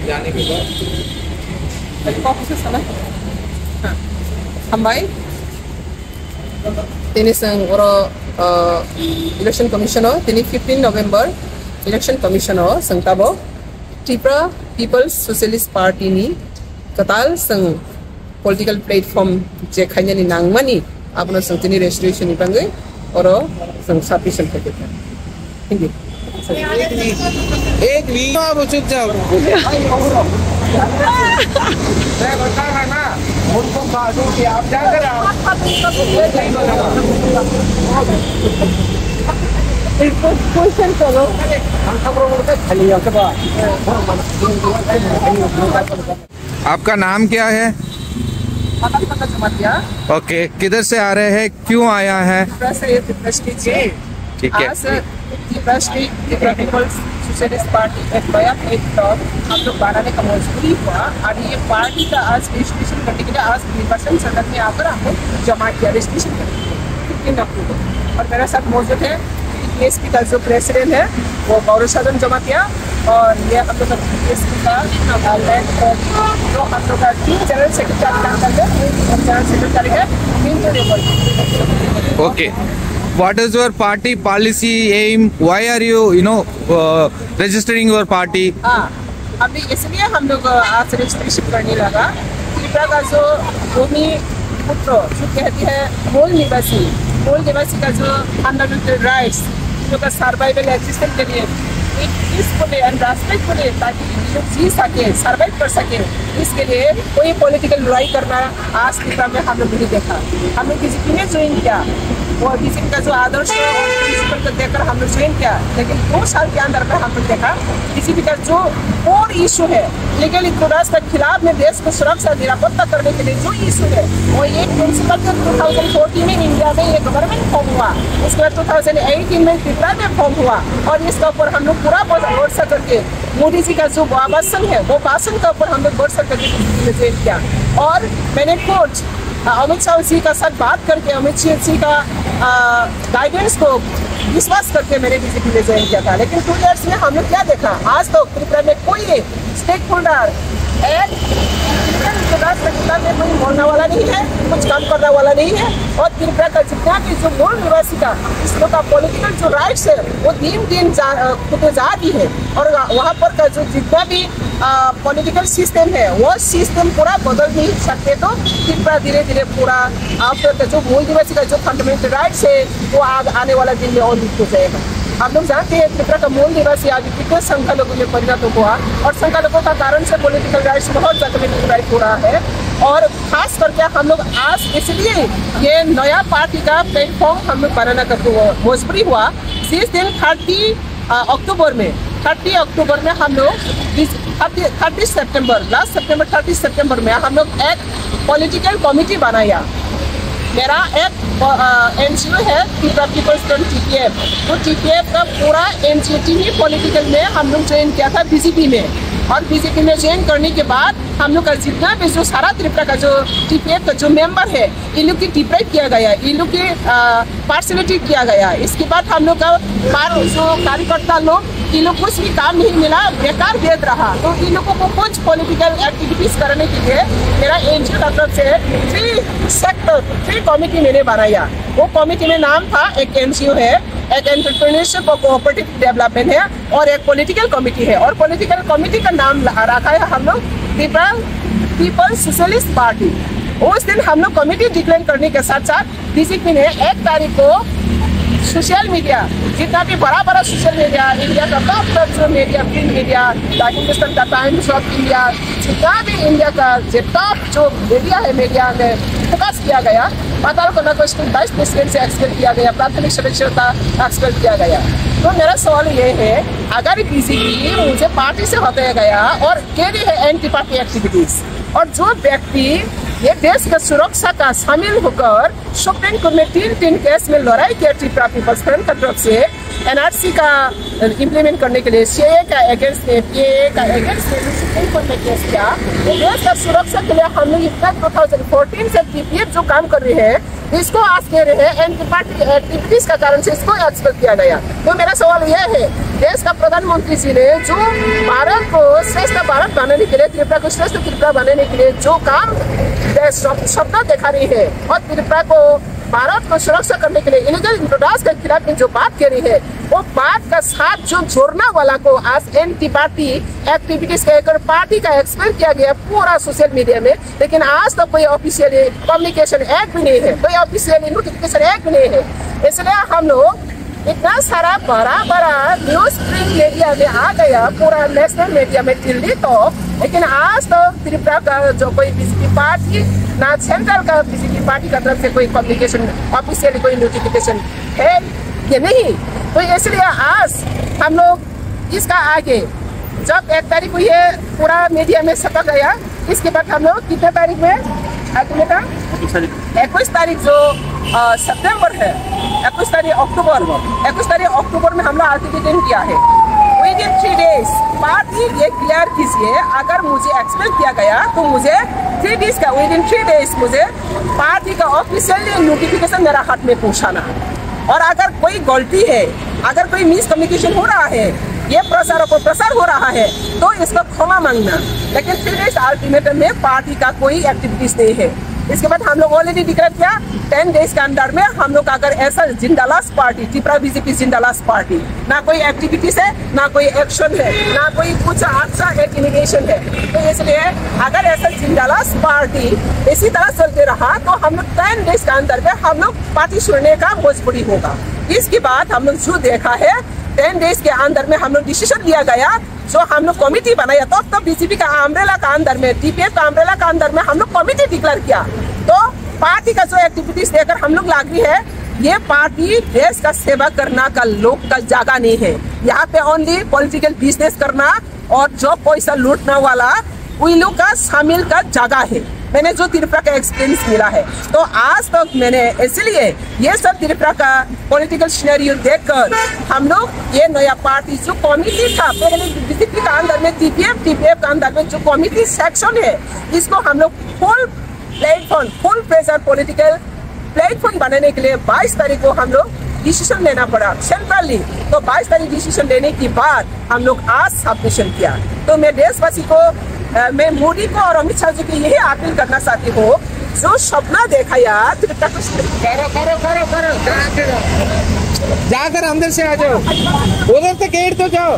जाने के बाद Hambai tini sang oro election commissioner tini 15 November election commissioner sang tabo Tripura People's Socialist Party ni katal sang political platform je khanya ni nangmani apno sang tini registration ni bangai oro sang submission ke hindi एक week आप चुप जाओ मैं बता रहा ना उनको बाजू कि आप जाकर क्वेश्चन करो आपका नाम क्या है? ओके, किधर से आ रहे हैं, क्यों आया है? ठीक है। त्रिपुरा पीपल्स सोशलिस्ट पार्टी हम लोग बनाने का मजबूरी हुआ और ये पार्टी का आज रजिस्ट्रेशन करने के लिए आज निर्वाचन सदन में आकर हमको जमा किया रजिस्ट्रेशन करने के लिए 15 अक्टूबर। और मेरे साथ मौजूद है PSP का जो प्रेसिडेंट है वो गौरव सदन जमा किया और ये हम लोग का PSP का जो हम लोग का 3 जनरल सेक्रेटरी काम करते हैं, जनरल सेक्रेटरी है 3 okay. What is your party policy aim? Why are you registering your party? अभी इसलिए हम लोग आज रजिस्ट्रेशन करने लगा। त्रिपुरा का जो भूमि पुत्र जो कहती है मूल निवासी का जो फंडामेंटल राइट्स जो का सर्वाइवल एग्जिस्टेंस के लिए पीसफुली एंड रेस्पेक्टफुली ताकि लोग जी सके, सर्वाइव कर सके, इसके लिए कोई पॉलिटिकल लड़ाई करना आज त्रिपुरा में हम लोग नहीं देखा। हम लोग किसी ने ज्वाइन किया वो किसी का जो आदर्श और प्रिंसिपल को देखकर हम लोग ज्वाइन किया, लेकिन 2 साल के अंदर में हम लोग देखा किसी भी का जो और इशू है लीगल इंटरेस्ट के खिलाफ में देश को सुरक्षा निरापत्ता करने के लिए जो इशू है वो एक प्रिंसिपल के 2014 में इंडिया में ये गवर्नमेंट फॉर्म हुआ, उसके बाद 2018 में त्रिपुरा में फॉर्म हुआ और इसके ऊपर हम लोग पूरा भरोसा करके मोदी जी का जो भाषण है वो भाषण के ऊपर हम लोग भरोसा करके ज्वाइन किया। और मैंने कोच अमित शाह जी का साथ बात करके अमित शाह जी का गाइडेंस को विश्वास करके मैंने बीजेपी में ज्वाइन किया था। लेकिन 2 इयर्स में हम लोग क्या देखा, आज तो त्रिपुरा में कोई स्टेक होल्डर त्रिपुरा में कोई बोलने वाला नहीं है, कुछ काम करने वाला नहीं है और त्रिपुरा का जितना भी जो मूल निवासी का इस लोग का पॉलिटिकल जो राइट्स है वो दिन जा रही है और वहाँ पर का जो जितना भी पॉलिटिकल सिस्टम है वो सिस्टम पूरा बदल नहीं सकते। तो त्रिपुरा धीरे धीरे पूरा आपका जो मूल निवासी का जो फंडामेंटल राइट्स है वो आने वाला दिन में और हो जाएगा। हम लोग जानते हैं त्रिपुरा का मूल निवासी आज कितने संख्यालघु में परिणत हुआ और संख्यालघु का कारण से पॉलिटिकल राइट्स बहुत ज्यादा डिप्राइव हो रहा है और खास करके हम लोग आज इसलिए ये नया पार्टी का प्लेटफॉर्म हम लोग बनाने का मजबूरी हुआ। जिस दिन 30 अक्टूबर में हम लोग 30 सितंबर में हम लोग एक पॉलिटिकल कमिटी बनाया। मेरा एक NGO है त्रिपुरा पीपल्स फ्रंट TPF, तो TPF का पूरा NGO ही पॉलिटिकल में हम लोग ज्वाइन किया था बीजेपी में और बीजेपी में ज्वाइन करने के बाद हम लोग का जितना भी जो सारा त्रिपुरा का जो TPF का जो मेंबर है इन लोग की डिप्राइव किया गया, इन लोग की पार्सलिटी किया गया। इसके बाद हम लोग का जो कार्यकर्ता लोग इन लोग कुछ भी काम नहीं मिला, बेकार वेद रहा। तो इन लोगों को कुछ पॉलिटिकल एक्टिविटीज करने के लिए मेरा NGO का तरफ से 3 कमिटी मैंने बनाया। वो कमिटी में नाम था एक NGO है, एक एंटरप्रेन्योरशिप और कोऑपरेटिव डेवलपमेंट है और एक पॉलिटिकल कमिटी है और पॉलिटिकल कमिटी का नाम रखा है हम लोग त्रिपुरा पीपल्स सोशलिस्ट पार्टी। उस दिन हम लोग कमेटी डिक्लेयर करने के साथ साथ बीजेपी ने 1 तारीख को सोशल मीडिया, जितना भी बड़ा बड़ा सोशल मीडिया, इंडिया का टॉप जो मीडिया, प्रिंट मीडिया, हिंदुस्तान का टाइम्स ऑफ इंडिया, जितना भी इंडिया का टॉप जो मीडिया है, मीडिया में फोकस किया गया। पाताल को नकोस्टिक वाइस प्रेसिडेंट से एक्सपेक्ट किया गया, प्राथमिक सदस्यता एक्सपेक्ट किया गया। तो मेरा सवाल ये है, अगर बीजेपी मुझे पार्टी से हटाया गया और कह रही है एंटी पार्टी एक्टिविटीज, और जो व्यक्ति ये देश का सुरक्षा का शामिल होकर सुप्रीम कोर्ट में 3 केस में लड़ाई किया त्रिपुरा पीपल्स फ्रंट की तरफ से एनआरसी का इम्प्लीमेंट करने के लिए, सीएए का अगेंस्ट में, पीए का अगेंस्ट में सुप्रीम कोर्ट में केस किया। ये देश का सुरक्षा के लिए हम लोग इतना 2014 से टीपीएफ जो काम कर रहे हैं, इसको आज कह रहे हैं एंटी पार्टी एक्टिविटीज का कारण से इसको एक्सपेक्ट किया गया। तो मेरा सवाल यह है, देश का प्रधानमंत्री जी ने जो भारत को श्रेष्ठ भारत बनाने के लिए, त्रिपुरा को श्रेष्ठ त्रिपुरा बनाने के लिए जो काम सपना दिखा रही है और त्रिपुरा को भारत को सुरक्षा करने के लिए इलीगल इंट्रोडक्स के खिलाफ में जो बात कह रही है, वो बात का साथ जो जोड़ना वाला को आज एंटी पार्टी एक्टिविटीज कहकर पार्टी का एक्सपेक्ट किया गया पूरा सोशल मीडिया में। लेकिन आज तो कोई ऑफिशियली कम्युनिकेशन एक्ट भी नहीं है, कोई ऑफिशियली नोटिफिकेशन एक्ट भी नहीं है। इसलिए हम लोग इतना सारा बड़ा न्यूज प्रिंट मीडिया में आ गया, पूरा नेशनल मीडिया में दिल्ली तो, लेकिन आज तो त्रिपुरा का जो कोई बीजेपी पार्टी, ना सेंट्रल का बीजेपी पार्टी का तरफ से कोई कम्युनिकेशन ऑफिशियली कोई नोटिफिकेशन है कि नहीं। तो इसलिए आज हम लोग इसका आगे जब 1 तारीख को ये पूरा मीडिया में छपा गया, इसके बाद हम लोग कितने तारीख में 21 तारीख जो सितंबर है, 21 तारीख अक्टूबर में हम लोग आर्टिकल किया है। विदिन 3 डेज पार्टी ये क्लियर कीजिए, अगर मुझे एक्सपेक्ट किया गया तो मुझे 3 डेज का, विदिन 3 डेज मुझे पार्टी का ऑफिशियल नोटिफिकेशन मेरा हाथ में पहुंचाना। और अगर कोई गलती है, अगर कोई मिसकम्युनिकेशन हो रहा है, ये प्रसार हो रहा है, तो इसका क्षमा मांगना। लेकिन 3 डेज अल्टीमेटम में पार्टी का कोई एक्टिविटीज नहीं है। इसके बाद हम लोग ऑलरेडी डिक्लेयर किया 10 डेज के अंदर में हम लोग अगर ऐसा जिंदालास पार्टी, त्रिपुरा बीजेपी जिंदालास पार्टी, ना कोई एक्टिविटीज है, ना कोई एक्शन है, ना कोई कुछ अच्छा एक इनिशिएशन है। तो इसलिए अगर ऐसा जिंदालास पार्टी इसी तरह चलते रहा तो हम लोग 10 डेज के अंदर में हम लोग पार्टी छोड़ने का मजबूरी होगा। इसके बाद हम लोग जो देखा है 10 डेज के अंदर में हम लोग डिसीजन लिया गया, जो हम लोग कमेटी बनाया, तो बीजेपी का अम्ब्रेला का अंदर में, टीपीएफ का अम्ब्रेला का अंदर में हम लोग कमेटी डिक्लेयर किया। तो पार्टी का जो एक्टिविटीज लेकर हम लोग लाग रही है, ये पार्टी देश का सेवा करना का लोग का जगह नहीं है। यहाँ पे ओनली पॉलिटिकल बिजनेस करना और जो पैसा लूटने वाला उन लोग का शामिल का जगह है। मैंने जो त्रिपुरा का एक्सपीरियंस मिला है, तो आज तक मैंने इसलिए ये सब त्रिपुरा का पॉलिटिकल सिनेरियो देखकर हम लोग ये नया पार्टी जो कमिटी था, पहले बीजेपी का अंदर में टीपीएफ का अंदर में जो कमिटी सेक्शन है, इसको हम लोग full platform, full pressure political platform बनाने के लिए 22 तारीख को हम लोग डिसीजन लेना पड़ा सेंट्रली। तो 22 तारीख डिसीजन लेने के बाद हम लोग आज सबमिशन किया। तो मैं देशवासी को, मैं मोदी को और अमित शाह जी को यही अपील करना चाहती हूँ, जो सपना देखा यार, जाकर अंदर से आ जाओ, उधर से गेट तो जाओ।